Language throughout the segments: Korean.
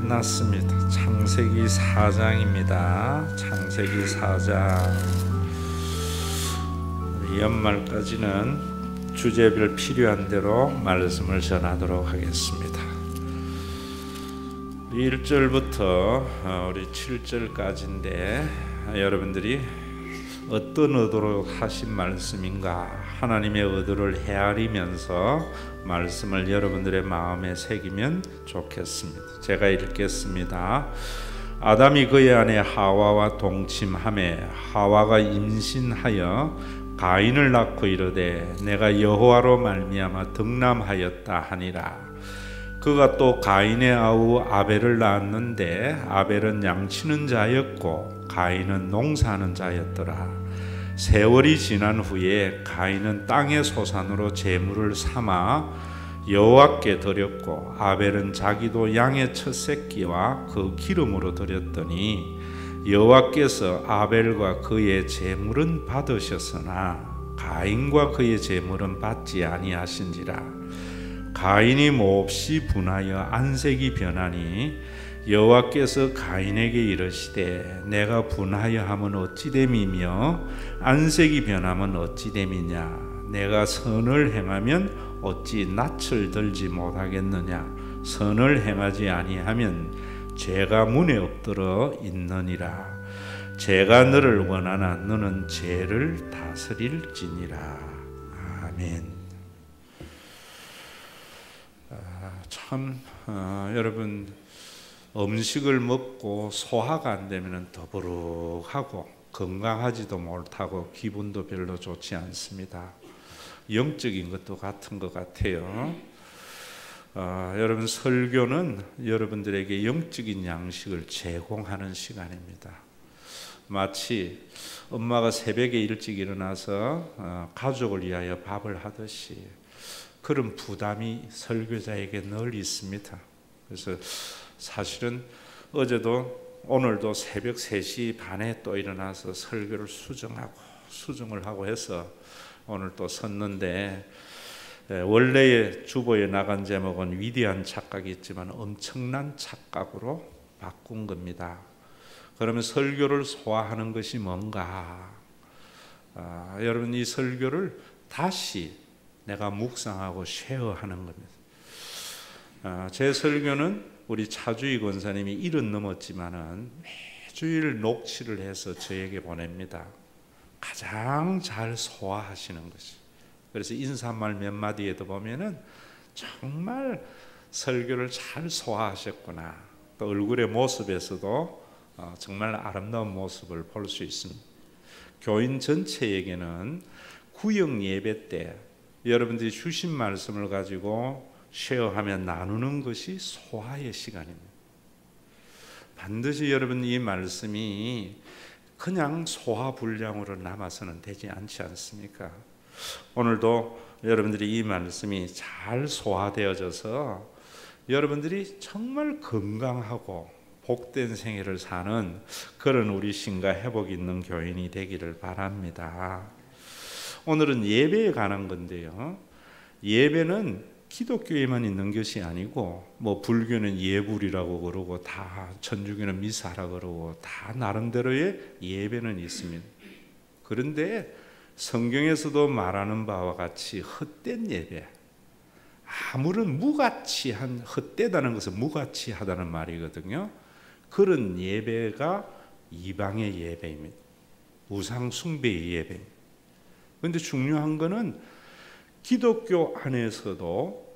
끝났습니다. 창세기 4장입니다. 창세기 4장. 연말까지는 주제별 필요한 대로 말씀을 전하도록 하겠습니다. 1절부터 우리 7절까지인데 여러분들이 어떤 의도로 하신 말씀인가, 하나님의 의도를 헤아리면서 말씀을 여러분들의 마음에 새기면 좋겠습니다. 제가 읽겠습니다. 아담이 그의 아내 하와와 동침하매 하와가 임신하여 가인을 낳고 이르되 내가 여호와로 말미암아 득남하였다 하니라. 그가 또 가인의 아우 아벨을 낳았는데 아벨은 양치는 자였고 가인은 농사하는 자였더라. 세월이 지난 후에 가인은 땅의 소산으로 제물을 삼아 여호와께 드렸고 아벨은 자기도 양의 첫 새끼와 그 기름으로 드렸더니 여호와께서 아벨과 그의 제물은 받으셨으나 가인과 그의 제물은 받지 아니하신지라. 가인이 몹시 분하여 안색이 변하니 여호와께서 가인에게 이르시되 내가 분하여 함은 어찌 됨이며 안색이 변하면 어찌 됨이냐. 내가 선을 행하면 어찌 낯을 들지 못하겠느냐. 선을 행하지 아니하면 죄가 문에 엎드러 있느니라. 죄가 너를 원하나 너는 죄를 다스릴지니라. 아멘. 여러분, 음식을 먹고 소화가 안 되면 더부룩하고 건강하지도 못하고 기분도 별로 좋지 않습니다. 영적인 것도 같은 것 같아요. 여러분, 설교는 여러분들에게 영적인 양식을 제공하는 시간입니다. 마치 엄마가 새벽에 일찍 일어나서 가족을 위하여 밥을 하듯이 그런 부담이 설교자에게 늘 있습니다. 그래서 사실은 어제도 오늘도 새벽 3시 반에 또 일어나서 설교를 수정을 하고 해서 오늘 또 섰는데, 원래의 주보에 나간 제목은 위대한 착각이 있지만 엄청난 착각으로 바꾼 겁니다. 그러면 설교를 소화하는 것이 뭔가? 여러분, 이 설교를 다시 내가 묵상하고 쉐어하는 겁니다. 제 설교는 우리 차주희 권사님이 70 넘었지만은 매주일 녹취를 해서 저에게 보냅니다. 가장 잘 소화하시는 것이. 그래서 인사말 몇 마디에도 보면은 정말 설교를 잘 소화하셨구나. 또 얼굴의 모습에서도 정말 아름다운 모습을 볼 수 있습니다. 교인 전체에게는 구역 예배 때 여러분들이 주신 말씀을 가지고 쉐어하며 나누는 것이 소화의 시간입니다. 반드시 여러분 이 말씀이 그냥 소화 불량으로 남아서는 되지 않지 않습니까? 오늘도 여러분들이 이 말씀이 잘 소화되어져서 여러분들이 정말 건강하고 복된 생애를 사는 그런 우리 신과 회복 있는 교인이 되기를 바랍니다. 오늘은 예배에 관한 건데요. 예배는 기독교에만 있는 것이 아니고 뭐 불교는 예불이라고 그러고 다 천주교는 미사라 그러고 다 나름대로의 예배는 있습니다. 그런데 성경에서도 말하는 바와 같이 헛된 예배, 아무런 무가치한, 헛되다는 것은 무가치하다는 말이거든요. 그런 예배가 이방의 예배입니다. 우상 숭배의 예배입니다. 그런데 중요한 것은 기독교 안에서도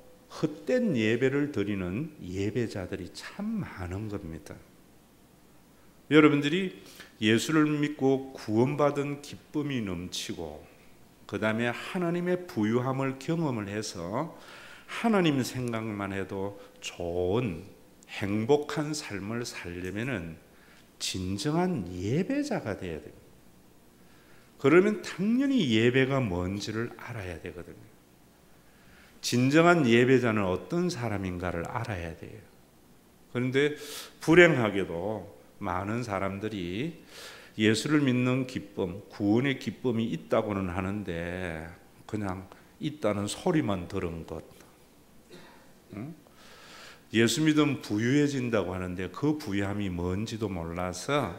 헛된 예배를 드리는 예배자들이 참 많은 겁니다. 여러분들이 예수를 믿고 구원받은 기쁨이 넘치고 그 다음에 하나님의 부유함을 경험을 해서 하나님 생각만 해도 좋은 행복한 삶을 살려면 진정한 예배자가 돼야 됩니다. 그러면 당연히 예배가 뭔지를 알아야 되거든요. 진정한 예배자는 어떤 사람인가를 알아야 돼요. 그런데 불행하게도 많은 사람들이 예수를 믿는 기쁨, 구원의 기쁨이 있다고는 하는데 그냥 있다는 소리만 들은 것. 예수 믿으면 부유해진다고 하는데 그 부유함이 뭔지도 몰라서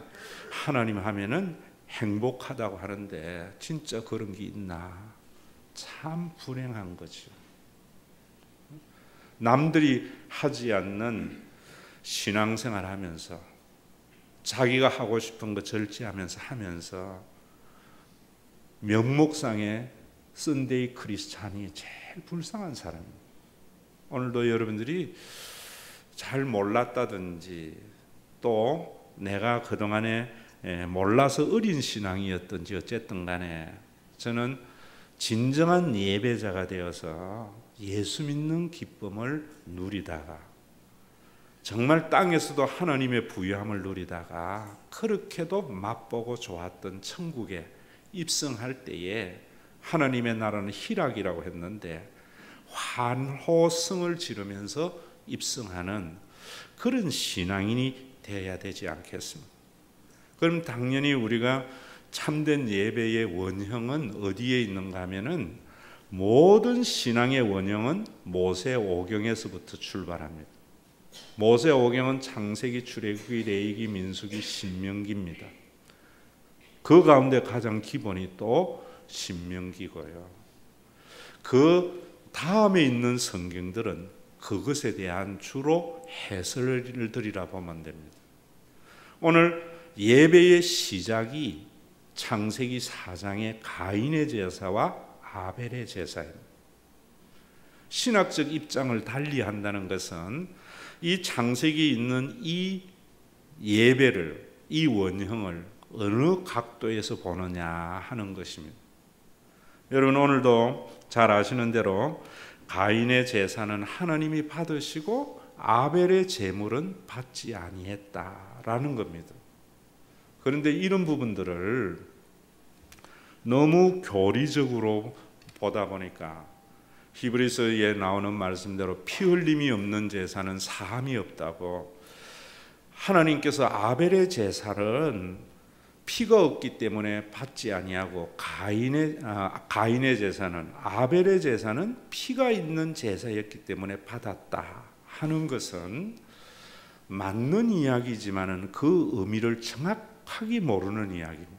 하나님 하면은 행복하다고 하는데 진짜 그런 게 있나? 참 불행한 거죠. 남들이 하지 않는 신앙생활 하면서 자기가 하고 싶은 거 절제하면서 하면서 명목상의 썬데이 크리스찬이 제일 불쌍한 사람입니다. 오늘도 여러분들이 잘 몰랐다든지 또 내가 그동안에 몰라서 어린 신앙이었든지 어쨌든 간에 저는 진정한 예배자가 되어서 예수 믿는 기쁨을 누리다가 정말 땅에서도 하나님의 부유함을 누리다가 그렇게도 맛보고 좋았던 천국에 입성할 때에 하나님의 나라는 희락이라고 했는데 환호성을 지르면서 입성하는 그런 신앙인이 되어야 되지 않겠습니까? 그럼 당연히 우리가 참된 예배의 원형은 어디에 있는가 하면은 모든 신앙의 원형은 모세오경에서부터 출발합니다. 모세오경은 창세기, 출애굽기, 레위기, 민수기, 신명기입니다. 그 가운데 가장 기본이 또 신명기고요. 그 다음에 있는 성경들은 그것에 대한 주로 해설을 드리라 보면 됩니다. 오늘 예배의 시작이 창세기 4장의 가인의 제사와 아벨의 제사입니다. 신학적 입장을 달리한다는 것은 이 창세기에 있는 이 예배를, 이 원형을 어느 각도에서 보느냐 하는 것입니다. 여러분 오늘도 잘 아시는 대로 가인의 제사는 하나님이 받으시고 아벨의 제물은 받지 아니했다라는 겁니다. 그런데 이런 부분들을 너무 교리적으로 보다 보니까 히브리서에 나오는 말씀대로 피 흘림이 없는 제사는 사함이 없다고, 하나님께서 아벨의 제사는 피가 없기 때문에 받지 아니하고 가인의 제사는, 아벨의 제사는 피가 있는 제사였기 때문에 받았다 하는 것은 맞는 이야기지만은 그 의미를 정확하게 모르는 이야기입니다.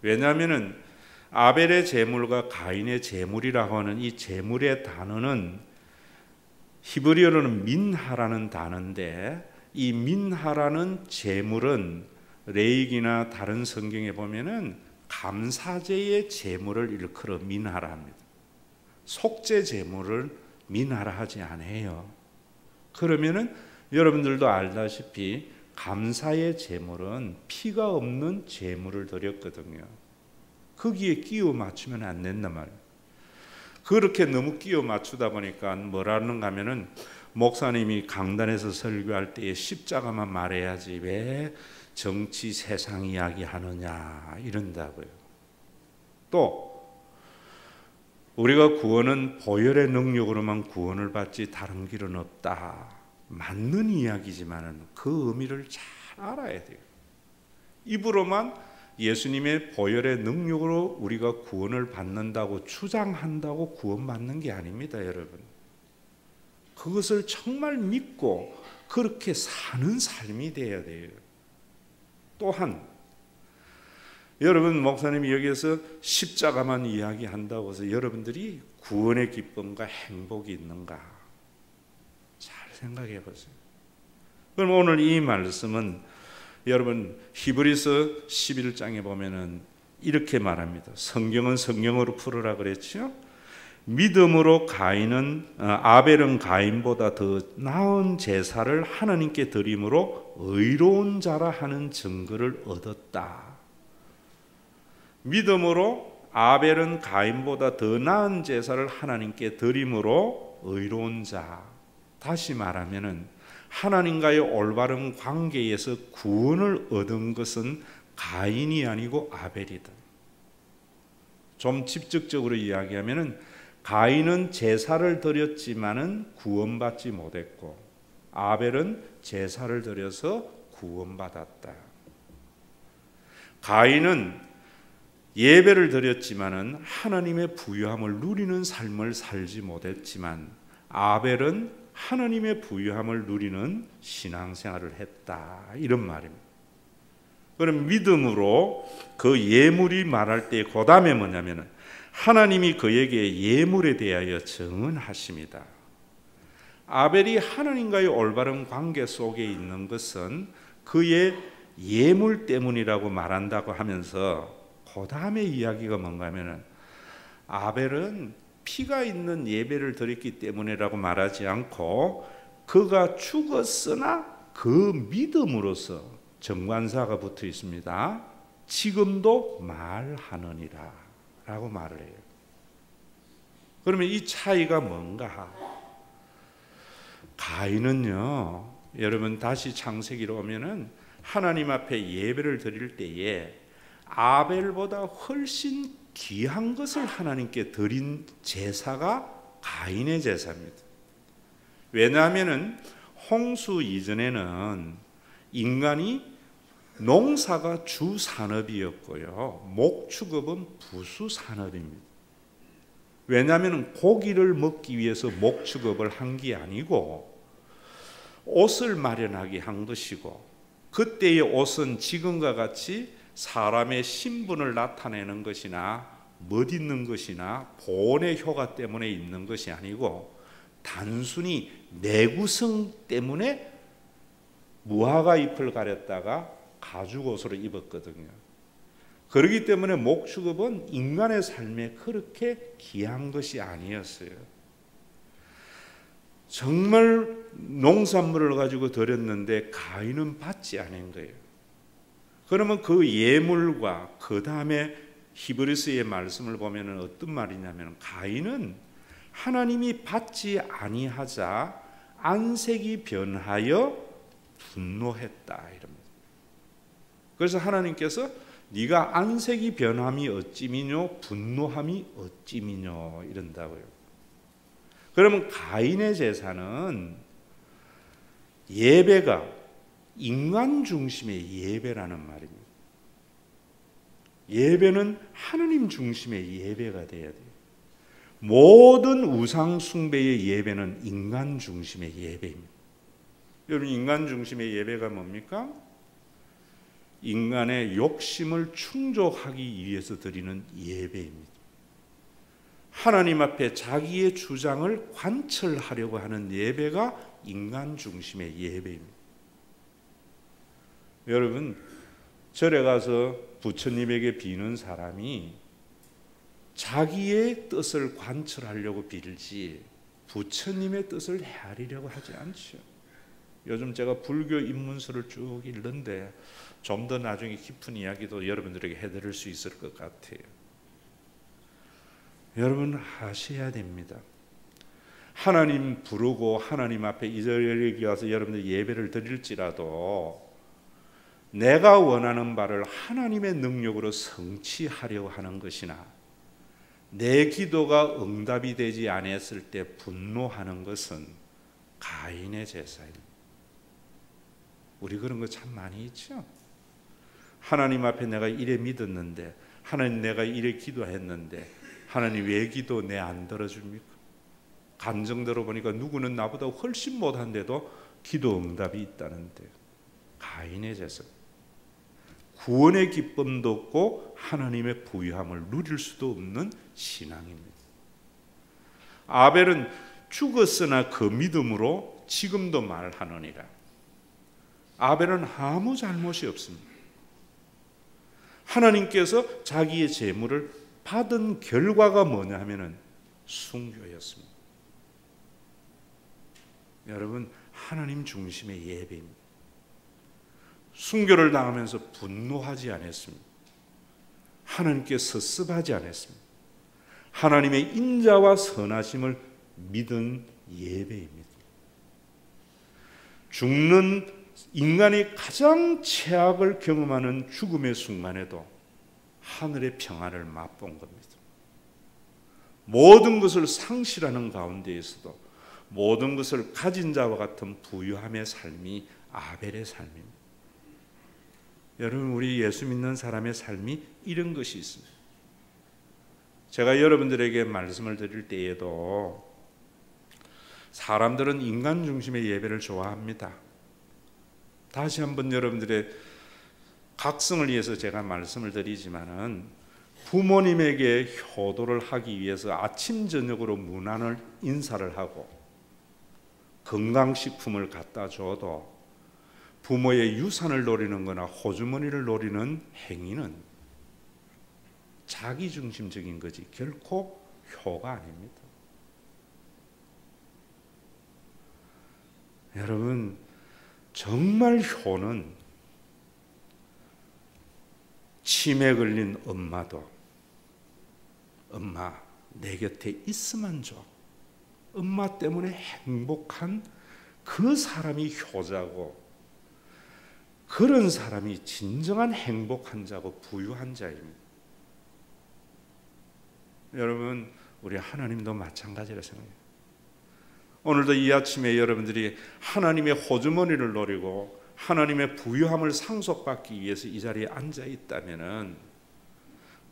왜냐하면은 아벨의 제물과 가인의 제물이라고 하는 이 제물의 단어는 히브리어로는 민하라는 단어인데, 이 민하라는 제물은 레위기나 다른 성경에 보면은 감사제의 제물을 일컬어 민하라 합니다. 속죄 제물을 민하라 하지 않아요. 그러면은 여러분들도 알다시피 감사의 제물은 피가 없는 제물을 드렸거든요. 거기에 끼워 맞추면 안 된단 말이에요. 그렇게 너무 끼워 맞추다 보니까 뭐라는가 하면은 목사님이 강단에서 설교할 때에 십자가만 말해야지 왜 정치 세상 이야기 하느냐 이런다고요. 또 우리가 구원은 보혈의 능력으로만 구원을 받지 다른 길은 없다. 맞는 이야기지만은 그 의미를 잘 알아야 돼요. 입으로만 예수님의 보혈의 능력으로 우리가 구원을 받는다고 주장한다고 구원받는 게 아닙니다, 여러분. 그것을 정말 믿고 그렇게 사는 삶이 돼야 돼요. 또한 여러분, 목사님이 여기에서 십자가만 이야기한다고 해서 여러분들이 구원의 기쁨과 행복이 있는가? 잘 생각해 보세요. 그럼 오늘 이 말씀은 여러분 히브리서 11장에 보면은 이렇게 말합니다. 성경은 성경으로 풀으라 그랬죠. 믿음으로 아벨은 가인보다 더 나은 제사를 하나님께 드림으로 의로운 자라 하는 증거를 얻었다. 믿음으로 아벨은 가인보다 더 나은 제사를 하나님께 드림으로 의로운 자. 다시 말하면은 하나님과의 올바른 관계에서 구원을 얻은 것은 가인이 아니고 아벨이다. 좀 직접적으로 이야기하면은 가인은 제사를 드렸지만은 구원받지 못했고 아벨은 제사를 드려서 구원받았다. 가인은 예배를 드렸지만은 하나님의 부유함을 누리는 삶을 살지 못했지만 아벨은 하나님의 부유함을 누리는 신앙생활을 했다, 이런 말입니다. 그럼 믿음으로 그 예물이 말할 때 그 다음에 뭐냐면 하나님이 그에게 예물에 대하여 증언하십니다. 아벨이 하나님과의 올바른 관계 속에 있는 것은 그의 예물 때문이라고 말한다고 하면서 그 다음에 이야기가 뭔가 하면은 아벨은 피가 있는 예배를 드렸기 때문이라고 말하지 않고 그가 죽었으나 그 믿음으로서 정관사가 붙어 있습니다. 지금도 말하느니라 라고 말을 해요. 그러면 이 차이가 뭔가? 가인은요, 여러분 다시 창세기로 오면은 하나님 앞에 예배를 드릴 때에 아벨보다 훨씬 귀한 것을 하나님께 드린 제사가 가인의 제사입니다. 왜냐하면은 홍수 이전에는 인간이 농사가 주 산업이었고요, 목축업은 부수 산업입니다. 왜냐하면 고기를 먹기 위해서 목축업을 한 게 아니고 옷을 마련하게 한 것이고, 그때의 옷은 지금과 같이 사람의 신분을 나타내는 것이나 멋있는 것이나 보온의 효과 때문에 입는 것이 아니고 단순히 내구성 때문에 무화과 잎을 가렸다가 가죽옷으로 입었거든요. 그렇기 때문에 목축업은 인간의 삶에 그렇게 귀한 것이 아니었어요. 정말 농산물을 가지고 드렸는데 가인은 받지 않은 거예요. 그러면 그 예물과 그 다음에 히브리서의 말씀을 보면 어떤 말이냐면 가인은 하나님이 받지 아니하자 안색이 변하여 분노했다 이럽니다. 그래서 하나님께서 네가 안색이 변함이 어찌미뇨 분노함이 어찌미뇨 이런다고요. 그러면 가인의 제사는 예배가 인간 중심의 예배라는 말입니다. 예배는 하나님 중심의 예배가 돼야 돼요. 모든 우상 숭배의 예배는 인간 중심의 예배입니다. 여러분, 인간 중심의 예배가 뭡니까? 인간의 욕심을 충족하기 위해서 드리는 예배입니다. 하나님 앞에 자기의 주장을 관철하려고 하는 예배가 인간 중심의 예배입니다. 여러분, 절에 가서 부처님에게 비는 사람이 자기의 뜻을 관철하려고 빌지 부처님의 뜻을 헤아리려고 하지 않죠. 요즘 제가 불교 입문서를 쭉 읽는데 좀 더 나중에 깊은 이야기도 여러분들에게 해드릴 수 있을 것 같아요. 여러분 하셔야 됩니다. 하나님 부르고 하나님 앞에 이 자리에 와서 여러분들 예배를 드릴지라도 내가 원하는 바를 하나님의 능력으로 성취하려고 하는 것이나 내 기도가 응답이 되지 않았을 때 분노하는 것은 가인의 제사입니다. 우리 그런 거 참 많이 있죠. 하나님 앞에 내가 이래 믿었는데, 하나님 내가 이래 기도했는데 하나님 왜 기도 내 안 들어줍니까? 감정대로 보니까 누구는 나보다 훨씬 못한데도 기도 응답이 있다는데, 가인의 제사. 구원의 기쁨도 없고 하나님의 부유함을 누릴 수도 없는 신앙입니다. 아벨은 죽었으나 그 믿음으로 지금도 말하느니라. 아벨은 아무 잘못이 없습니다. 하나님께서 자기의 재물을 받은 결과가 뭐냐 하면은 순교였습니다. 여러분, 하나님 중심의 예배입니다. 순교를 당하면서 분노하지 않았습니다. 하나님께 섭섭하지 않았습니다. 하나님의 인자와 선하심을 믿은 예배입니다. 죽는 인간이 가장 최악을 경험하는 죽음의 순간에도 하늘의 평안을 맛본 겁니다. 모든 것을 상실하는 가운데에서도 모든 것을 가진 자와 같은 부유함의 삶이 아벨의 삶입니다. 여러분, 우리 예수 믿는 사람의 삶이 이런 것이 있습니다. 제가 여러분들에게 말씀을 드릴 때에도 사람들은 인간 중심의 예배를 좋아합니다. 다시 한번 여러분들의 각성을 위해서 제가 말씀을 드리지만은 부모님에게 효도를 하기 위해서 아침 저녁으로 문안을 인사를 하고 건강식품을 갖다 줘도 부모의 유산을 노리는 거나 호주머니를 노리는 행위는 자기중심적인 거지 결코 효가 아닙니다. 여러분, 정말 효는 치매 걸린 엄마도 엄마 내 곁에 있으면 줘. 엄마 때문에 행복한 그 사람이 효자고 그런 사람이 진정한 행복한 자고 부유한 자입니다. 여러분, 우리 하나님도 마찬가지라 생각해요. 오늘도 이 아침에 여러분들이 하나님의 호주머니를 노리고 하나님의 부유함을 상속받기 위해서 이 자리에 앉아 있다면은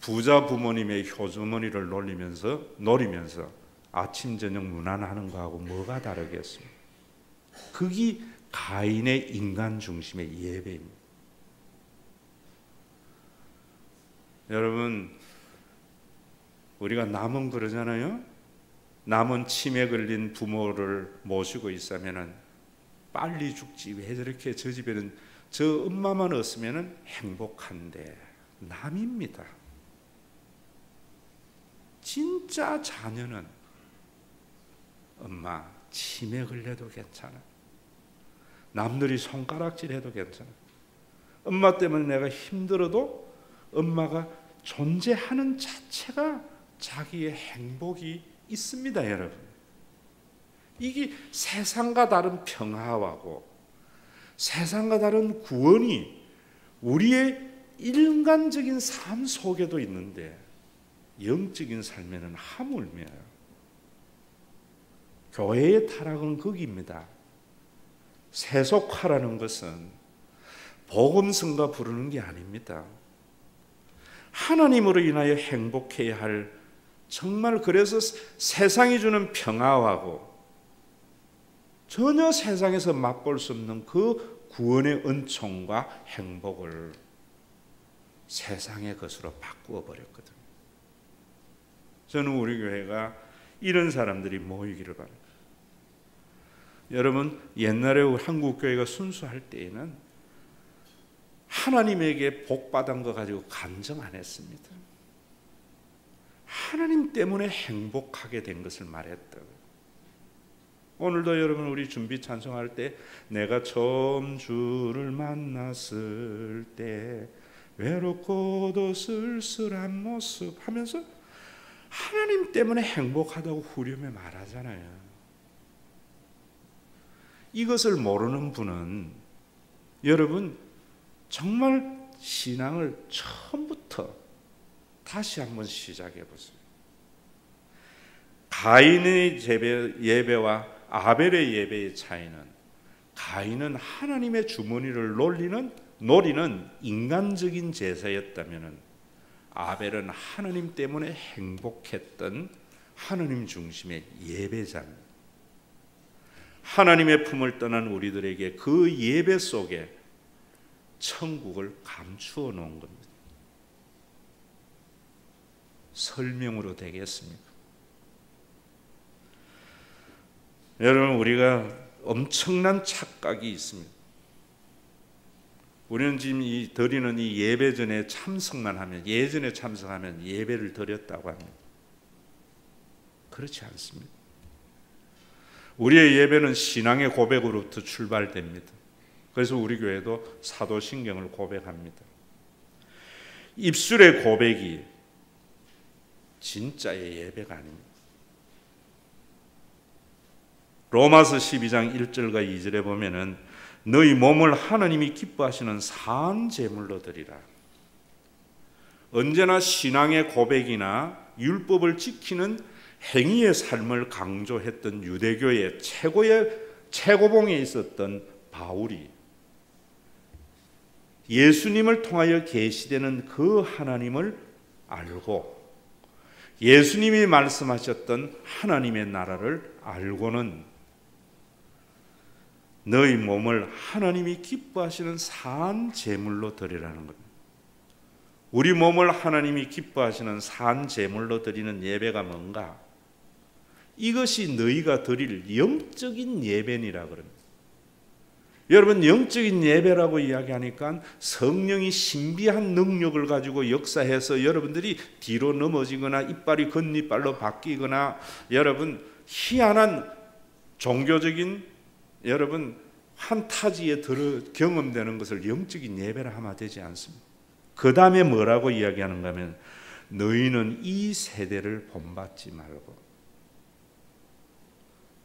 부자 부모님의 호주머니를 노리면서 아침 저녁 문안하는 거하고 뭐가 다르겠습니까? 그게 가인의 인간 중심의 예배입니다. 여러분, 우리가 남은 그러잖아요. 남은 치매 걸린 부모를 모시고 있으면은 빨리 죽지 왜 저렇게 저 집에는 저 엄마만 없으면은 행복한데 남입니다. 진짜 자녀는 엄마 치매 걸려도 괜찮아. 남들이 손가락질해도 괜찮아. 엄마 때문에 내가 힘들어도 엄마가 존재하는 자체가 자기의 행복이 있습니다, 여러분. 이게 세상과 다른 평화하고 세상과 다른 구원이 우리의 인간적인 삶 속에도 있는데 영적인 삶에는 하물며 교회의 타락은 거기입니다. 세속화라는 것은 복음성가 부르는 게 아닙니다. 하나님으로 인하여 행복해야 할, 정말 그래서 세상이 주는 평화하고 전혀 세상에서 맛볼 수 없는 그 구원의 은총과 행복을 세상의 것으로 바꾸어 버렸거든요. 저는 우리 교회가 이런 사람들이 모이기를 바랍니다. 여러분, 옛날에 한국 교회가 순수할 때에는 하나님에게 복 받은 거 가지고 간증 안 했습니다. 하나님 때문에 행복하게 된 것을 말했다고요. 오늘도 여러분 우리 준비 찬송할 때 내가 처음 주를 만났을 때 외롭고도 쓸쓸한 모습 하면서 하나님 때문에 행복하다고 후렴에 말하잖아요. 이것을 모르는 분은 여러분 정말 신앙을 처음부터 다시 한번 시작해 보세요. 가인의 예배와 아벨의 예배의 차이는, 가인은 하나님의 주머니를 노리는 인간적인 제사였다면 아벨은 하나님 때문에 행복했던 하나님 중심의 예배자입니다. 하나님의 품을 떠난 우리들에게 그 예배 속에 천국을 감추어 놓은 겁니다. 설명으로 되겠습니까? 여러분, 우리가 엄청난 착각이 있습니다. 우리는 지금 드리는 이 예배 전에 참석만 하면, 예전에 참석하면 예배를 드렸다고 합니다. 그렇지 않습니다. 우리의 예배는 신앙의 고백으로부터 출발됩니다. 그래서 우리 교회도 사도신경을 고백합니다. 입술의 고백이 진짜의 예배가 아닙니다. 로마서 12장 1절과 2절에 보면은 너희 몸을 하나님이 기뻐하시는 산 제물로 드리라. 언제나 신앙의 고백이나 율법을 지키는 행위의 삶을 강조했던 유대교의 최고봉에 있었던 바울이 예수님을 통하여 계시되는 그 하나님을 알고 예수님이 말씀하셨던 하나님의 나라를 알고는 너희 몸을 하나님이 기뻐하시는 산 제물로 드리라는 겁니다. 우리 몸을 하나님이 기뻐하시는 산 제물로 드리는 예배가 뭔가? 이것이 너희가 드릴 영적인 예배니라 그럽니다. 여러분, 영적인 예배라고 이야기하니까 성령이 신비한 능력을 가지고 역사해서 여러분들이 뒤로 넘어지거나 이빨이 겉니빨로 바뀌거나 여러분 희한한 종교적인 여러분 판타지에 경험되는 것을 영적인 예배라 하면 되지 않습니다. 그 다음에 뭐라고 이야기하는가 하면 너희는 이 세대를 본받지 말고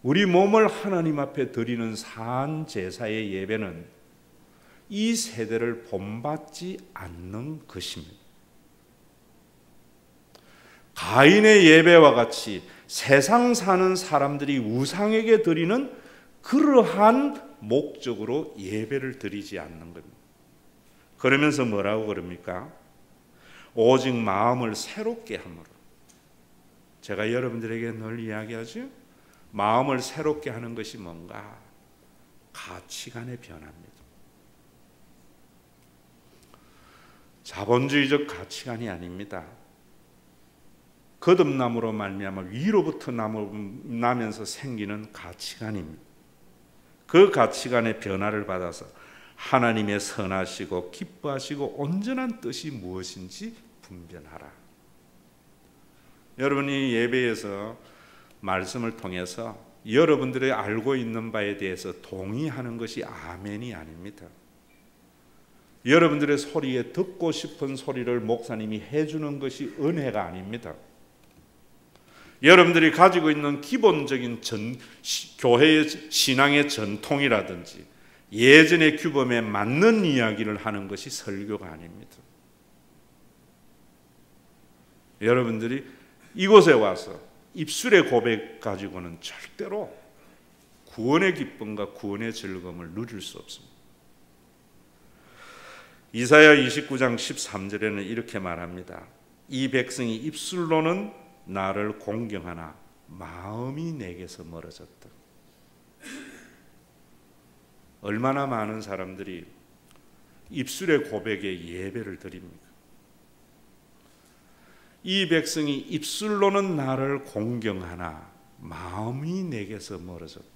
우리 몸을 하나님 앞에 드리는 산 제사의 예배는 이 세대를 본받지 않는 것입니다. 가인의 예배와 같이 세상 사는 사람들이 우상에게 드리는 그러한 목적으로 예배를 드리지 않는 겁니다. 그러면서 뭐라고 그럽니까? 오직 마음을 새롭게 함으로. 제가 여러분들에게 늘 이야기하죠. 마음을 새롭게 하는 것이 뭔가? 가치관의 변화입니다. 자본주의적 가치관이 아닙니다. 거듭남으로 말미암아 위로부터 나면서 생기는 가치관입니다. 그 가치관의 변화를 받아서 하나님의 선하시고 기뻐하시고 온전한 뜻이 무엇인지 분별하라. 여러분이 예배에서 말씀을 통해서 여러분들의 알고 있는 바에 대해서 동의하는 것이 아멘이 아닙니다. 여러분들의 소리에 듣고 싶은 소리를 목사님이 해주는 것이 은혜가 아닙니다. 여러분들이 가지고 있는 기본적인 교회의 신앙의 전통이라든지 예전의 규범에 맞는 이야기를 하는 것이 설교가 아닙니다. 여러분들이 이곳에 와서 입술의 고백 가지고는 절대로 구원의 기쁨과 구원의 즐거움을 누릴 수 없습니다. 이사야 29장 13절에는 이렇게 말합니다. 이 백성이 입술로는 나를 공경하나 마음이 내게서 멀어졌다. 얼마나 많은 사람들이 입술의 고백에 예배를 드립니까? 이 백성이 입술로는 나를 공경하나 마음이 내게서 멀어졌다.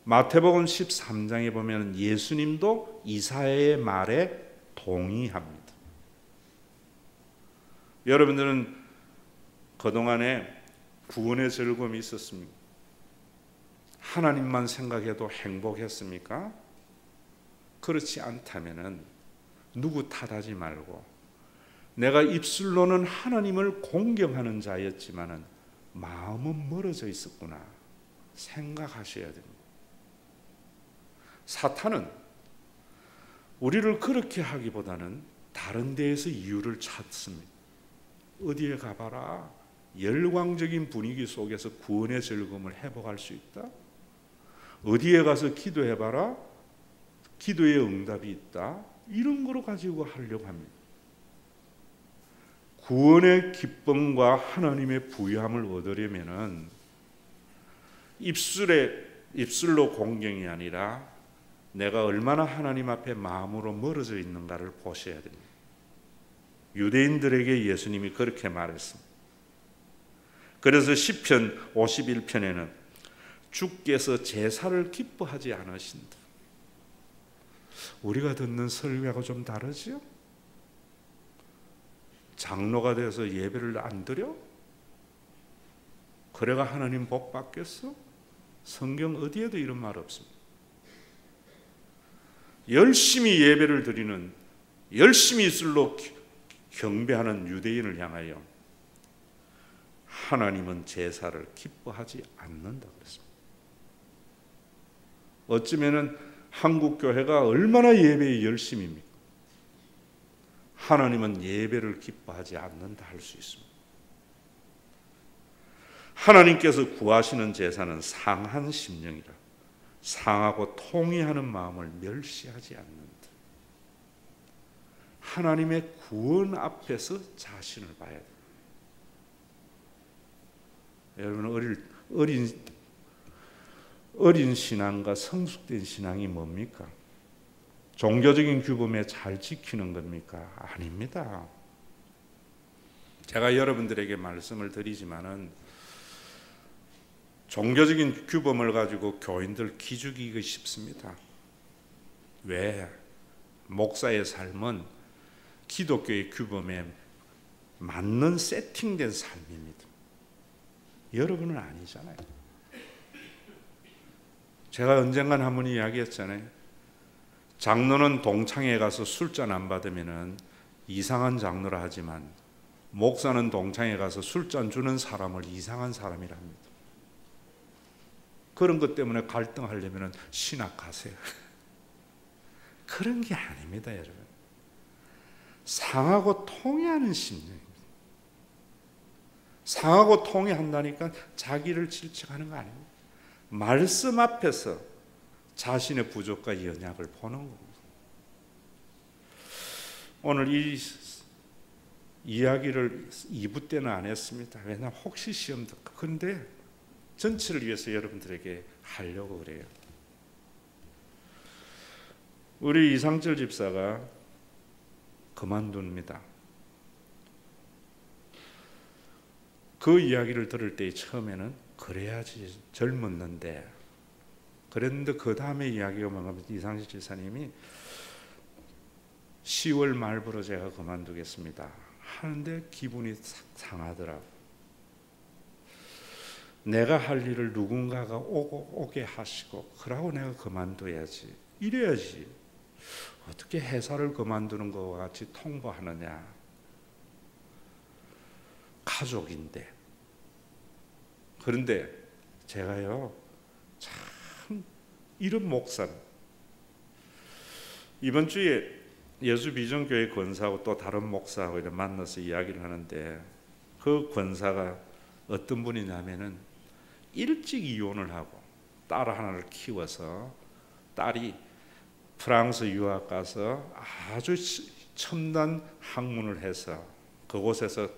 마태복음 13장에 보면 예수님도 이사야의 말에 동의합니다. 여러분들은 그동안에 구원의 즐거움이 있었습니까? 하나님만 생각해도 행복했습니까? 그렇지 않다면 누구 탓하지 말고 내가 입술로는 하나님을 공경하는 자였지만 마음은 멀어져 있었구나 생각하셔야 됩니다. 사탄은 우리를 그렇게 하기보다는 다른 데에서 이유를 찾습니다. 어디에 가봐라. 열광적인 분위기 속에서 구원의 즐거움을 회복할 수 있다. 어디에 가서 기도해봐라. 기도의 응답이 있다. 이런 거로 가지고 하려고 합니다. 구원의 기쁨과 하나님의 부유함을 얻으려면은 입술로 공경이 아니라 내가 얼마나 하나님 앞에 마음으로 멀어져 있는가를 보셔야 됩니다. 유대인들에게 예수님이 그렇게 말했습니다. 그래서 시편 51편에는 주께서 제사를 기뻐하지 않으신다. 우리가 듣는 설교하고 좀 다르죠? 장로가 돼서 예배를 안 드려? 그래가 하나님 복 받겠어? 성경 어디에도 이런 말 없습니다. 열심히 예배를 드리는, 열심히 입술로 경배하는 유대인을 향하여 하나님은 제사를 기뻐하지 않는다 그랬습니다. 어쩌면은 한국 교회가 얼마나 예배에 열심입니까? 하나님은 예배를 기뻐하지 않는다 할 수 있습니다. 하나님께서 구하시는 제사는 상한 심령이라 상하고 통회하는 마음을 멸시하지 않는다. 하나님의 구원 앞에서 자신을 봐야 됩니다. 여러분 어린 신앙과 성숙된 신앙이 뭡니까? 종교적인 규범에 잘 지키는 겁니까? 아닙니다. 제가 여러분들에게 말씀을 드리지만은 종교적인 규범을 가지고 교인들 기죽이기 쉽습니다. 왜? 목사의 삶은 기독교의 규범에 맞는 세팅된 삶입니다. 여러분은 아니잖아요. 제가 언젠간 한 번 이야기했잖아요. 장로는 동창회 가서 술잔 안 받으면 이상한 장로라 하지만 목사는 동창회 가서 술잔 주는 사람을 이상한 사람이라 합니다. 그런 것 때문에 갈등하려면 신학 가세요. 그런 게 아닙니다, 여러분. 상하고 통해하는 심령입니다. 상하고 통해한다니까 자기를 질책하는 거 아닙니다. 말씀 앞에서 자신의 부족과 연약을 보는 겁니다. 오늘 이 이야기를 2부 때는 안 했습니다. 왜냐하면 혹시 시험 듣고. 그런데 전체를 위해서 여러분들에게 하려고 그래요. 우리 이상철 집사가 그만둡니다. 그 이야기를 들을 때 처음에는 그래야지 젊었는데, 그랬는데 그 다음에 이야기가 뭐냐면 이상철 집사님이 10월 말부로 제가 그만두겠습니다 하는데 기분이 상하더라고요. 내가 할 일을 누군가가 오게 하시고 그러고 내가 그만둬야지, 이래야지. 어떻게 회사를 그만두는 것과 같이 통보하느냐. 가족인데. 그런데 제가요, 참 이런 목사는 이번 주에 예수비전교회 권사하고 또 다른 목사하고 이렇게 만나서 이야기를 하는데, 그 권사가 어떤 분이냐면은 일찍 이혼을 하고 딸 하나를 키워서 딸이 프랑스 유학 가서 아주 첨단 학문을 해서 그곳에서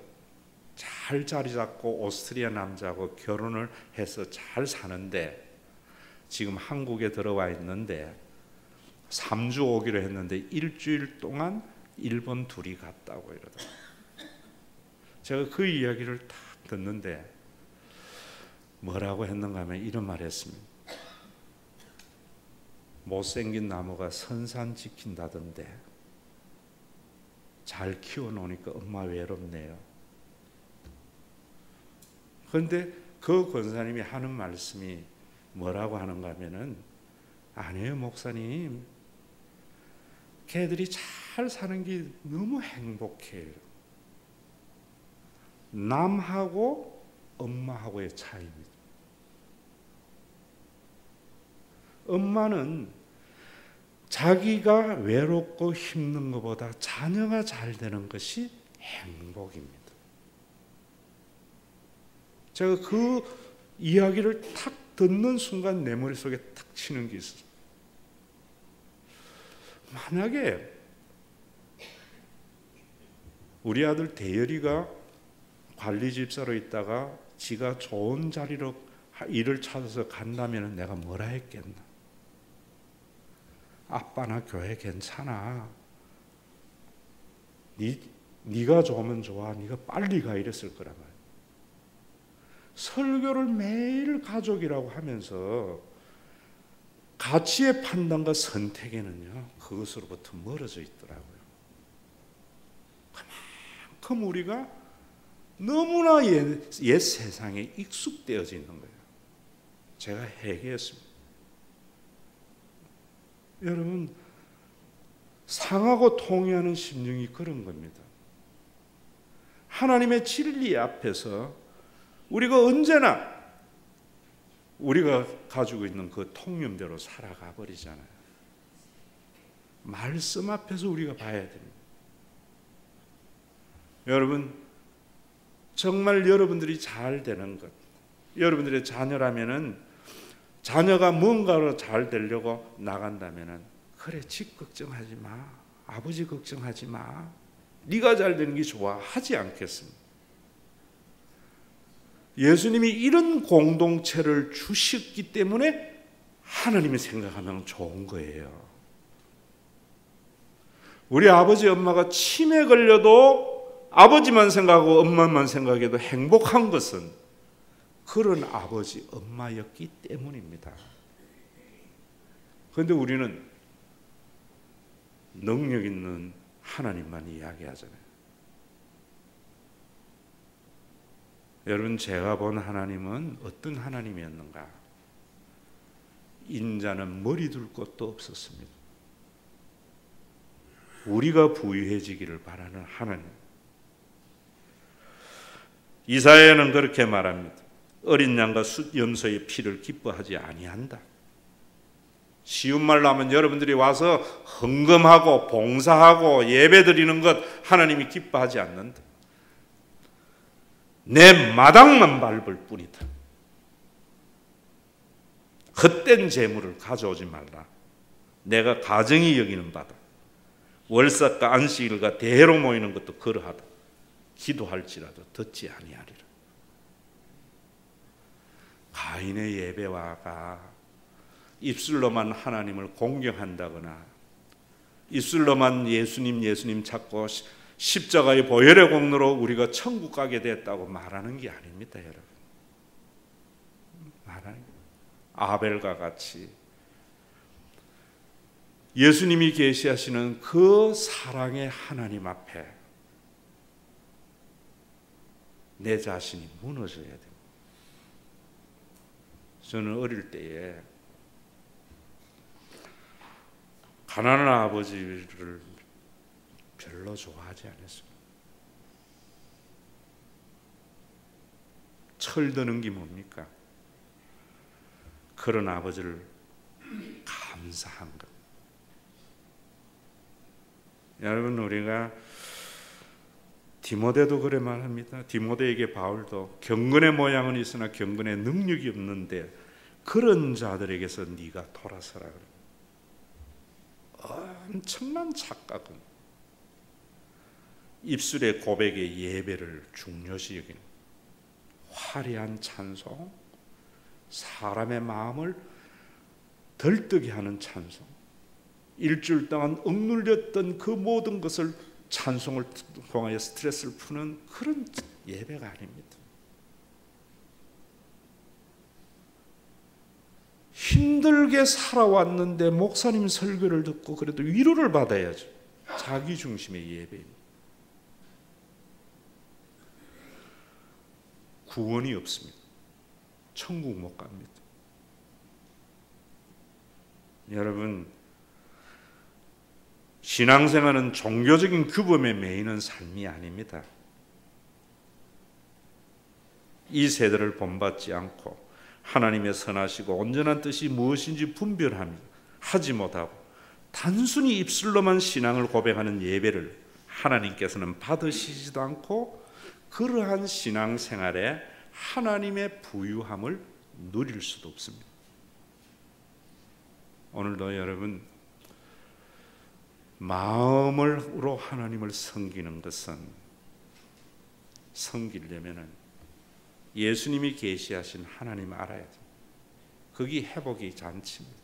잘 자리 잡고 오스트리아 남자하고 결혼을 해서 잘 사는데, 지금 한국에 들어와 있는데 3주 오기로 했는데 일주일 동안 일본 둘이 갔다고 이러더라고요. 제가 그 이야기를 딱 듣는데 뭐라고 했는가 하면 이런 말을 했습니다. 못생긴 나무가 선산 지킨다던데 잘 키워놓으니까 엄마 외롭네요. 그런데 그 권사님이 하는 말씀이 뭐라고 하는가 하면은, 아니에요 목사님, 걔들이 잘 사는 게 너무 행복해요. 남하고 엄마하고의 차이입니다. 엄마는 자기가 외롭고 힘든 것보다 자녀가 잘 되는 것이 행복입니다. 제가 그 이야기를 탁 듣는 순간 내 머릿속에 탁 치는 게 있어요. 만약에 우리 아들 대열이가 관리집사로 있다가 지가 좋은 자리로 일을 찾아서 간다면 내가 뭐라 했겠나? 아빠 나 교회 괜찮아. 네가 좋으면 좋아. 네가 빨리 가 이랬을 거란 말이야. 설교를 매일 가족이라고 하면서 가치의 판단과 선택에는요, 그것으로부터 멀어져 있더라고요. 그만큼 우리가 너무나 옛 세상에 익숙되어져 있는 거예요. 제가 회개했습니다. 여러분, 상하고 통해하는 심령이 그런 겁니다. 하나님의 진리 앞에서 우리가 언제나 우리가 가지고 있는 그 통념대로 살아가 버리잖아요. 말씀 앞에서 우리가 봐야 됩니다. 여러분, 정말 여러분들이 잘 되는 것, 여러분들의 자녀라면은, 자녀가 뭔가로 잘 되려고 나간다면은, 그래 집 걱정하지 마, 아버지 걱정하지 마, 네가 잘 되는 게 좋아 하지 않겠습니다. 예수님이 이런 공동체를 주셨기 때문에 하나님이 생각하면 좋은 거예요. 우리 아버지 엄마가 치매 걸려도 아버지만 생각하고 엄마만 생각해도 행복한 것은 그런 아버지 엄마였기 때문입니다. 그런데 우리는 능력 있는 하나님만 이야기하잖아요. 여러분, 제가 본 하나님은 어떤 하나님이었는가? 인자는 머리 둘 것도 없었습니다. 우리가 부유해지기를 바라는 하나님. 이사야는 그렇게 말합니다. 어린 양과 염소의 피를 기뻐하지 아니한다. 쉬운 말로 하면 여러분들이 와서 헌금하고 봉사하고 예배드리는 것 하나님이 기뻐하지 않는다. 내 마당만 밟을 뿐이다. 헛된 재물을 가져오지 말라. 내가 가정이 여기는 바다. 월삭과 안식일과 대회로 모이는 것도 그러하다. 기도할지라도 듣지 아니하리라. 가인의 예배와가 입술로만 하나님을 공경한다거나 입술로만 예수님 찾고 십자가의 보혈의 공로로 우리가 천국 가게 됐다고 말하는 게 아닙니다, 여러분. 아벨과 같이 예수님이 계시하시는 그 사랑의 하나님 앞에 내 자신이 무너져야 됩니다. 저는 어릴 때에 가난한 아버지를 별로 좋아하지 않았습니다. 철드는 게 뭡니까? 그런 아버지를 감사한 것. 여러분, 우리가 디모데도 그래 말합니다. 디모데에게 바울도 경건의 모양은 있으나 경건의 능력이 없는데 그런 자들에게서 네가 돌아서라. 엄청난 착각은 입술의 고백의 예배를 중요시 여기는 화려한 찬송, 사람의 마음을 들뜨게 하는 찬송, 일주일 동안 억눌렸던 그 모든 것을 찬송을 통하여 스트레스를 푸는 그런 예배가 아닙니다. 힘들게 살아왔는데 목사님 설교를 듣고 그래도 위로를 받아야죠. 자기 중심의 예배입니다. 구원이 없습니다. 천국 못 갑니다. 여러분, 신앙생활은 종교적인 규범에 매이는 삶이 아닙니다. 이 세대를 본받지 않고 하나님의 선하시고 온전한 뜻이 무엇인지 분별하지 못하고 단순히 입술로만 신앙을 고백하는 예배를 하나님께서는 받으시지도 않고 그러한 신앙생활에 하나님의 부유함을 누릴 수도 없습니다. 오늘도 여러분, 마음으로 하나님을 섬기는 것은 섬기려면 예수님이 계시하신 하나님을 알아야 돼요. 그게 회복의 잔치입니다.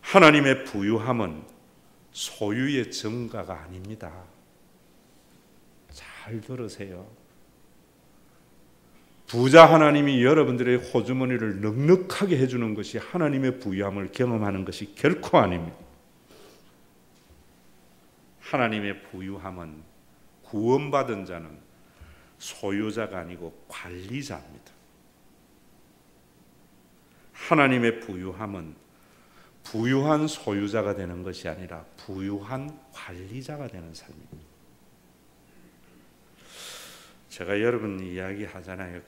하나님의 부유함은 소유의 증가가 아닙니다. 잘 들으세요. 부자 하나님이 여러분들의 호주머니를 넉넉하게 해주는 것이 하나님의 부유함을 경험하는 것이 결코 아닙니다. 하나님의 부유함은 구원받은 자는 소유자가 아니고 관리자입니다. 하나님의 부유함은 부유한 소유자가 되는 것이 아니라 부유한 관리자가 되는 삶입니다. 제가 여러분 이야기하잖아요.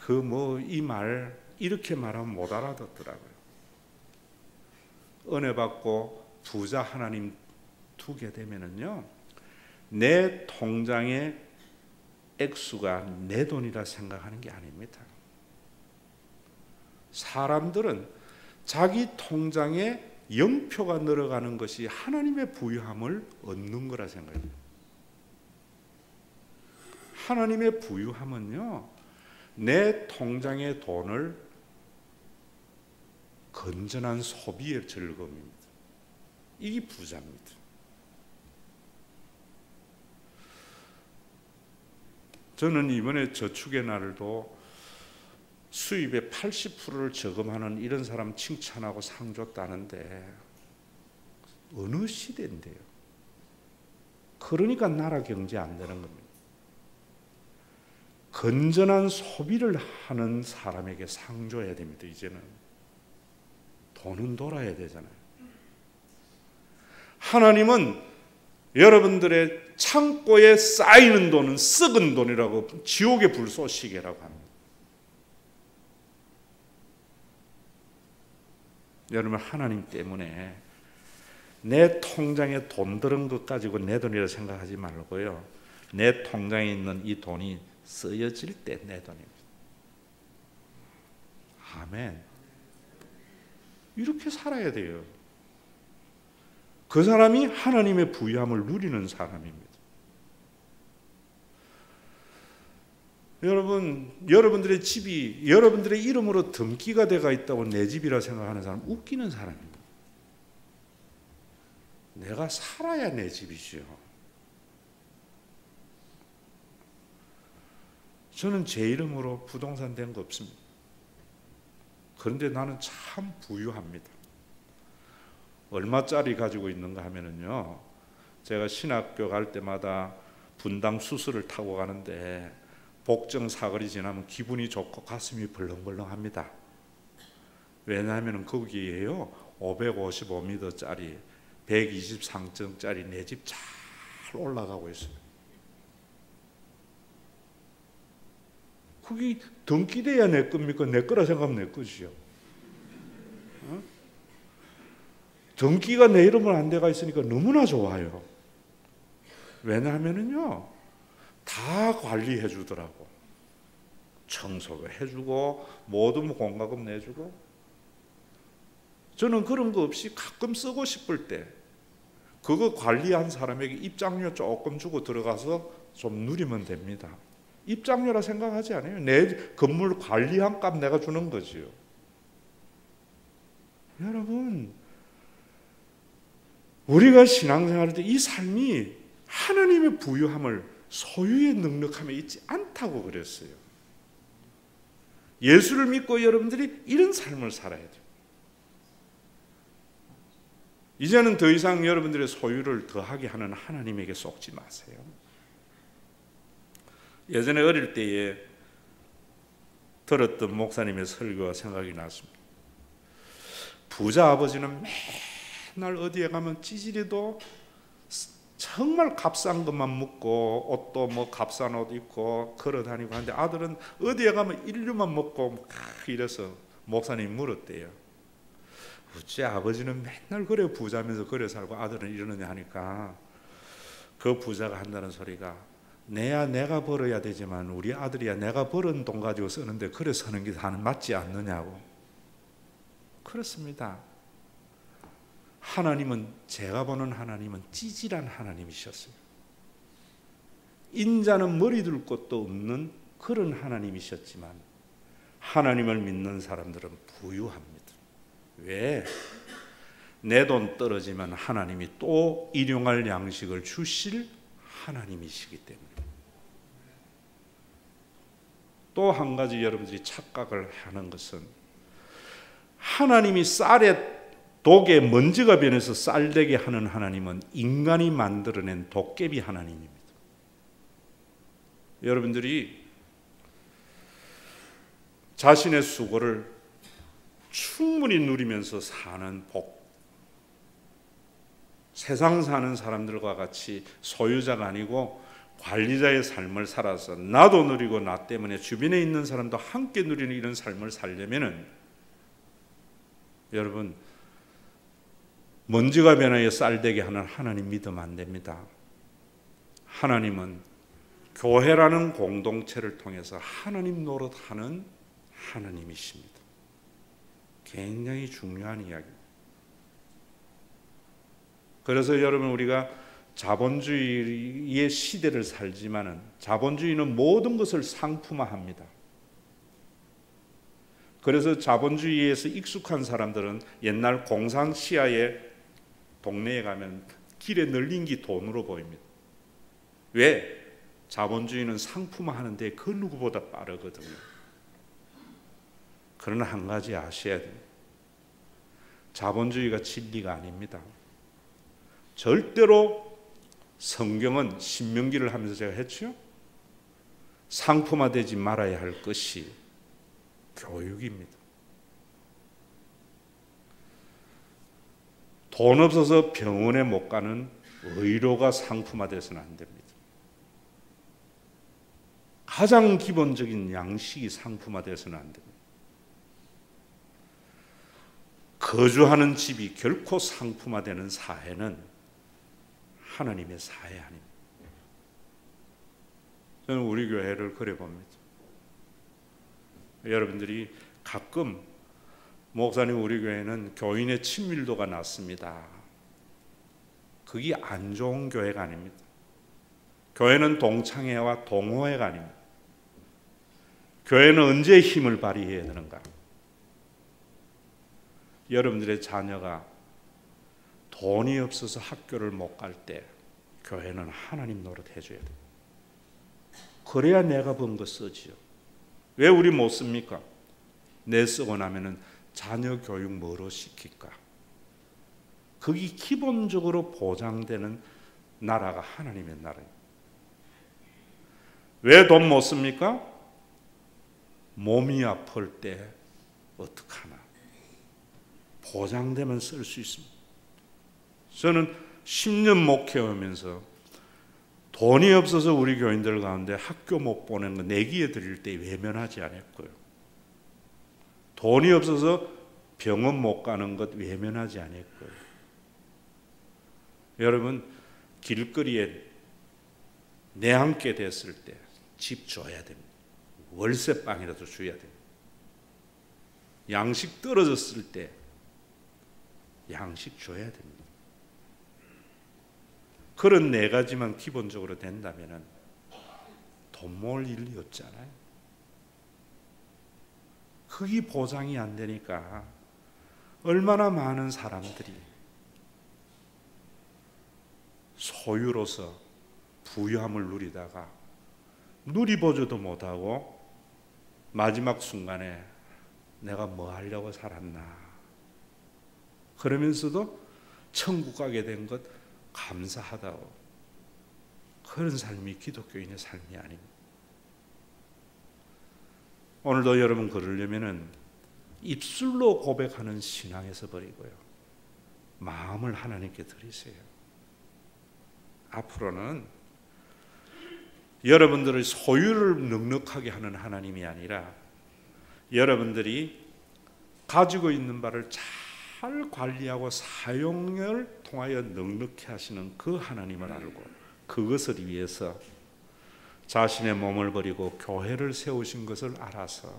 이 말 이렇게 말하면 못 알아듣더라고요. 은혜 받고 부자 하나님 두게 되면은요, 내 통장의 액수가 내 돈이라 생각하는 게 아닙니다. 사람들은 자기 통장에 영표가 늘어가는 것이 하나님의 부유함을 얻는 거라 생각해요. 하나님의 부유함은요, 내 통장의 돈을 건전한 소비의 즐거움입니다. 이게 부자입니다. 저는 이번에 저축의 날도 수입의 80%를 저금하는 이런 사람 칭찬하고 상 줬다는데 어느 시대인데요. 그러니까 나라 경제 안 되는 겁니다. 건전한 소비를 하는 사람에게 상 줘야 됩니다. 이제는 돈은 돌아야 되잖아요. 하나님은 여러분들의 창고에 쌓이는 돈은 썩은 돈이라고, 지옥의 불쏘시개라고 합니다. 여러분, 하나님 때문에 내 통장에 돈 들은 것 가지고 내 돈이라 생각하지 말고요, 내 통장에 있는 이 돈이 쓰여질 때 내 돈입니다. 아멘. 이렇게 살아야 돼요. 그 사람이 하나님의 부유함을 누리는 사람입니다. 여러분, 여러분들의 집이 여러분들의 이름으로 등기가 되어 있다고 내 집이라 생각하는 사람 웃기는 사람입니다. 내가 살아야 내 집이죠. 저는 제 이름으로 부동산 된 거 없습니다. 그런데 나는 참 부유합니다. 얼마짜리 가지고 있는가 하면은요, 제가 신학교 갈 때마다 분당 수수를 타고 가는데 복정 사거리 지나면 기분이 좋고 가슴이 벌렁벌렁합니다. 왜냐하면 거기에요 555m짜리 123층짜리 내 집 잘 올라가고 있어요. 그게 등기돼야 내 겁니까? 내 거라 생각하면 내 것이요. 등기가 내 이름으로 안 돼가 있으니까 너무나 좋아요. 왜냐하면은요, 다 관리해 주더라고. 청소도 해주고 모든 공과금 내주고. 저는 그런 거 없이 가끔 쓰고 싶을 때 그거 관리한 사람에게 입장료 조금 주고 들어가서 좀 누리면 됩니다. 입장료라 생각하지 않아요. 내 건물 관리한 값 내가 주는 거지요. 여러분, 우리가 신앙생활할 때 이 삶이 하나님의 부유함을 소유의 넉넉함에 있지 않다고 그랬어요. 예수를 믿고 여러분들이 이런 삶을 살아야 돼요. 이제는 더 이상 여러분들의 소유를 더하게 하는 하나님에게 속지 마세요. 예전에 어릴 때에 들었던 목사님의 설교가 생각이 났습니다. 부자 아버지는 맨날 어디에 가면 찌질이도 정말 값싼 것만 먹고 옷도 뭐 값싼 옷 입고 걸어다니고 하는데 아들은 어디에 가면 인류만 먹고 이래서 목사님이 물었대요. 어째 아버지는 맨날 그래 부자면서 그래 살고 아들은 이러느냐 하니까 그 부자가 한다는 소리가 내야 내가 벌어야 되지만 우리 아들이야 내가 벌은 돈 가지고 쓰는데 그래 사는 게 다는 맞지 않느냐고. 그렇습니다. 하나님은, 제가 보는 하나님은 찌질한 하나님이셨어요. 인자는 머리 둘 곳도 없는 그런 하나님이셨지만 하나님을 믿는 사람들은 부유합니다. 왜? 내 돈 떨어지면 하나님이 또 일용할 양식을 주실 하나님이시기 때문에. 또 한 가지 여러분들이 착각을 하는 것은 하나님이 쌀에 독에 먼지가 변해서 쌀되게 하는 하나님은 인간이 만들어낸 도깨비 하나님입니다. 여러분들이 자신의 수고를 충분히 누리면서 사는 복, 세상 사는 사람들과 같이 소유자가 아니고 관리자의 삶을 살아서 나도 누리고 나 때문에 주변에 있는 사람도 함께 누리는 이런 삶을 살려면은 여러분, 먼지가 변하여 쌀되게 하는 하나님 믿으면 안 됩니다. 하나님은 교회라는 공동체를 통해서 하나님 노릇하는 하나님이십니다. 굉장히 중요한 이야기입니다. 그래서 여러분, 우리가 자본주의의 시대를 살지만은 자본주의는 모든 것을 상품화합니다. 그래서 자본주의에서 익숙한 사람들은 옛날 공산 시야의 동네에 가면 길에 널린 게 돈으로 보입니다. 왜? 자본주의는 상품화하는데 그 누구보다 빠르거든요. 그러나 한 가지 아셔야 됩니다. 자본주의가 진리가 아닙니다. 절대로 성경은 신명기를 하면서 제가 했죠. 상품화되지 말아야 할 것이 교육입니다. 돈 없어서 병원에 못 가는 의료가 상품화돼서는 안 됩니다. 가장 기본적인 양식이 상품화돼서는 안 됩니다. 거주하는 집이 결코 상품화되는 사회는 하나님의 사회 아닙니다. 저는 우리 교회를 그래 봅니다. 여러분들이 가끔 목사님 우리 교회는 교인의 친밀도가 낮습니다. 그게 안 좋은 교회가 아닙니다. 교회는 동창회와 동호회가 아닙니다. 교회는 언제 힘을 발휘해야 되는가? 여러분들의 자녀가 돈이 없어서 학교를 못 갈 때 교회는 하나님 노릇 해줘야 돼요. 그래야 내가 번 거 쓰지요. 왜 우리 못 씁니까? 내 쓰고 나면은 자녀 교육 뭐로 시킬까? 그게 기본적으로 보장되는 나라가 하나님의 나라예요. 왜 돈 못 씁니까? 몸이 아플 때 어떡하나? 보장되면 쓸 수 있습니다. 저는 10년 목회하면서 돈이 없어서 우리 교인들 가운데 학교 못 보낸 거 내기에 드릴 때 외면하지 않았고요. 돈이 없어서 병원 못 가는 것 외면하지 않았고요. 여러분 길거리에 내앉게 됐을 때 집 줘야 됩니다. 월세방이라도 줘야 됩니다. 양식 떨어졌을 때 양식 줘야 됩니다. 그런 네 가지만 기본적으로 된다면 돈 모을 일이 없잖아요. 그게 보장이 안 되니까 얼마나 많은 사람들이 소유로서 부유함을 누리다가 누리보지도 못하고 마지막 순간에 내가 뭐 하려고 살았나 그러면서도 천국 가게 된 것 감사하다고, 그런 삶이 기독교인의 삶이 아닙니다. 오늘도 여러분 그러려면은 입술로 고백하는 신앙에서 버리고요, 마음을 하나님께 드리세요. 앞으로는 여러분들의 소유를 넉넉하게 하는 하나님이 아니라 여러분들이 가지고 있는 바를 잘 관리하고 사용을 통하여 넉넉히 하시는 그 하나님을 알고 그것을 위해서 자신의 몸을 버리고 교회를 세우신 것을 알아서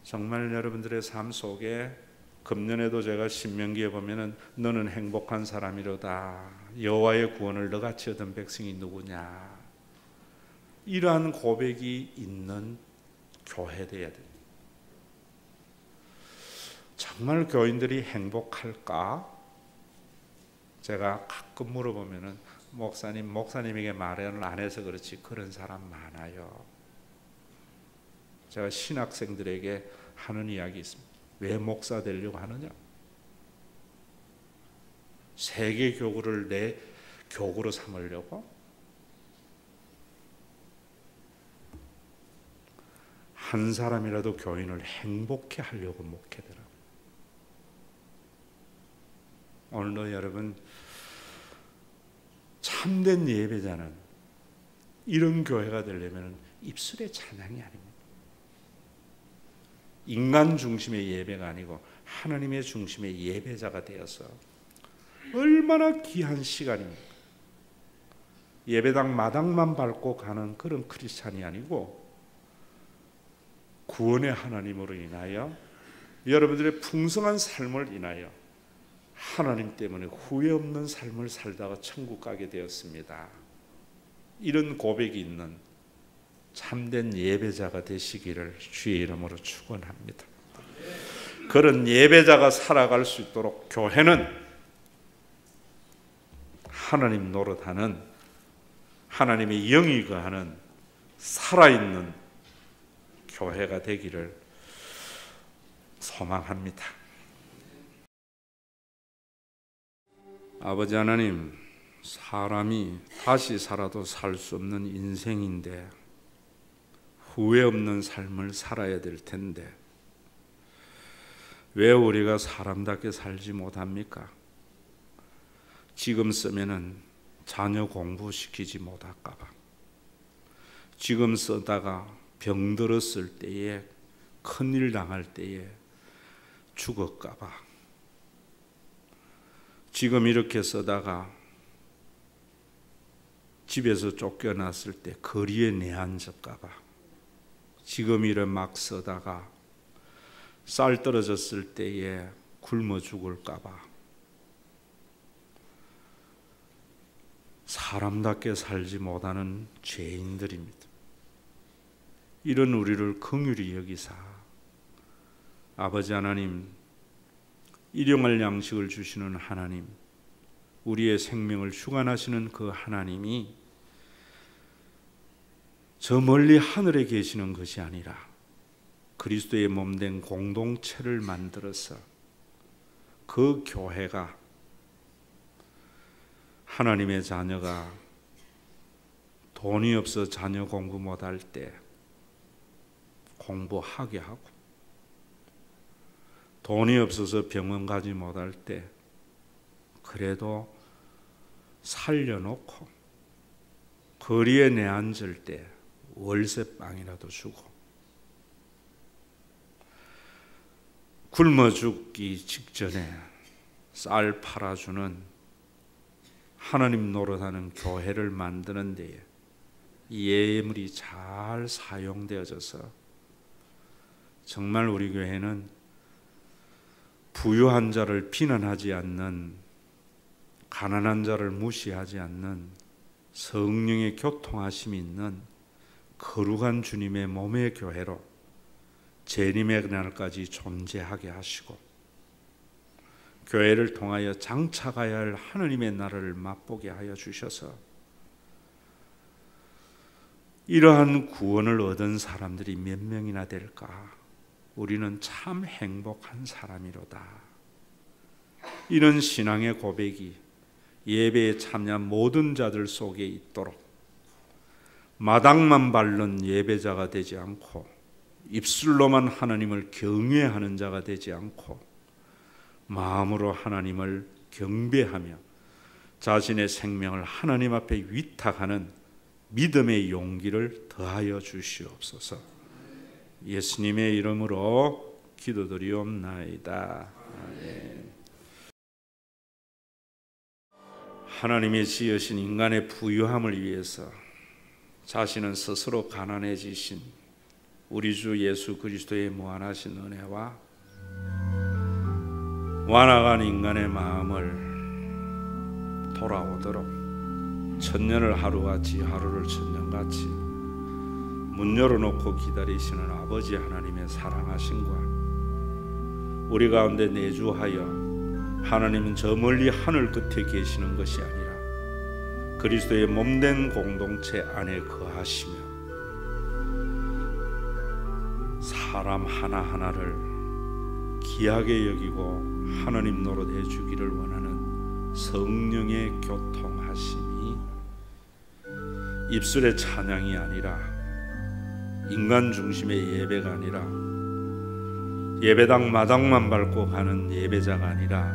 정말 여러분들의 삶 속에, 금년에도 제가 신명기에 보면은 너는 행복한 사람이로다, 여호와의 구원을 너같이 얻은 백성이 누구냐, 이러한 고백이 있는 교회 돼야 됩니다. 정말 교인들이 행복할까? 제가 가끔 물어보면은 목사님에게 말을 안 해서 그렇지 그런 사람 많아요. 제가 신학생들에게 하는 이야기 있습니다. 왜 목사 되려고 하느냐? 세계 교구를 내 교구로 삼으려고? 한 사람이라도 교인을 행복해 하려고 목회되라. 오늘도 여러분 참된 예배자는 이런 교회가 되려면 입술의 찬양이 아닙니다. 인간 중심의 예배가 아니고 하나님의 중심의 예배자가 되어서 얼마나 귀한 시간입니까? 예배당 마당만 밟고 가는 그런 크리스찬이 아니고 구원의 하나님으로 인하여 여러분들의 풍성한 삶을 인하여 하나님 때문에 후회 없는 삶을 살다가 천국 가게 되었습니다. 이런 고백이 있는 참된 예배자가 되시기를 주의 이름으로 축원합니다. 그런 예배자가 살아갈 수 있도록 교회는 하나님 노릇하는, 하나님의 영이 거하는 살아있는 교회가 되기를 소망합니다. 아버지 하나님, 사람이 다시 살아도 살 수 없는 인생인데 후회 없는 삶을 살아야 될 텐데 왜 우리가 사람답게 살지 못합니까? 지금 쓰면은 자녀 공부시키지 못할까 봐, 지금 쓰다가 병들었을 때에, 큰일 당할 때에 죽을까 봐, 지금 이렇게 쓰다가 집에서 쫓겨났을 때 거리에 내앉을까 봐, 지금 이래 막 쓰다가 쌀 떨어졌을 때에 굶어 죽을까 봐, 사람답게 살지 못하는 죄인들입니다. 이런 우리를 긍휼히 여기사 아버지 하나님, 일용할 양식을 주시는 하나님, 우리의 생명을 주관하시는 그 하나님이 저 멀리 하늘에 계시는 것이 아니라 그리스도의 몸된 공동체를 만들어서 그 교회가, 하나님의 자녀가 돈이 없어 자녀 공부 못할 때 공부하게 하고, 돈이 없어서 병원 가지 못할 때 그래도 살려놓고, 거리에 내앉을 때 월세방이라도 주고, 굶어 죽기 직전에 쌀 팔아주는 하나님 노릇하는 교회를 만드는 데에 이 예물이 잘 사용되어져서 정말 우리 교회는 부유한 자를 비난하지 않는, 가난한 자를 무시하지 않는 성령의 교통하심이 있는 거룩한 주님의 몸의 교회로 재림의 그날까지 존재하게 하시고, 교회를 통하여 장차가야 할 하나님의 나라를 맛보게 하여 주셔서 이러한 구원을 얻은 사람들이 몇 명이나 될까? 우리는 참 행복한 사람이로다. 이런 신앙의 고백이 예배에 참여한 모든 자들 속에 있도록 마당만 밟는 예배자가 되지 않고 입술로만 하나님을 경외하는 자가 되지 않고 마음으로 하나님을 경배하며 자신의 생명을 하나님 앞에 위탁하는 믿음의 용기를 더하여 주시옵소서. 예수님의 이름으로 기도드리옵나이다. 아멘. 하나님이 지으신 인간의 부유함을 위해서 자신은 스스로 가난해지신 우리 주 예수 그리스도의 무한하신 은혜와 완악한 인간의 마음을 돌아오도록 천년을 하루같이, 하루를 천년같이 문 열어놓고 기다리시는 아버지 하나님의 사랑하심과 우리 가운데 내주하여 하나님은 저 멀리 하늘 끝에 계시는 것이 아니라 그리스도의 몸된 공동체 안에 거하시며 사람 하나하나를 귀하게 여기고 하나님 노릇해 주기를 원하는 성령의 교통하심이 입술의 찬양이 아니라, 인간 중심의 예배가 아니라, 예배당 마당만 밟고 가는 예배자가 아니라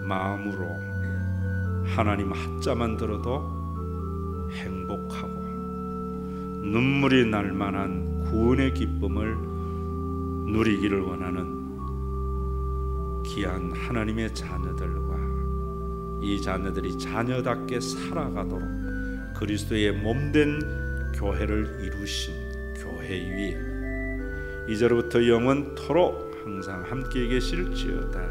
마음으로 하나님 한자만 들어도 행복하고 눈물이 날 만한 구원의 기쁨을 누리기를 원하는 귀한 하나님의 자녀들과 이 자녀들이 자녀답게 살아가도록 그리스도의 몸된 교회를 이루신 교회 위에 이제로부터 영원토록 항상 함께 계실지어다.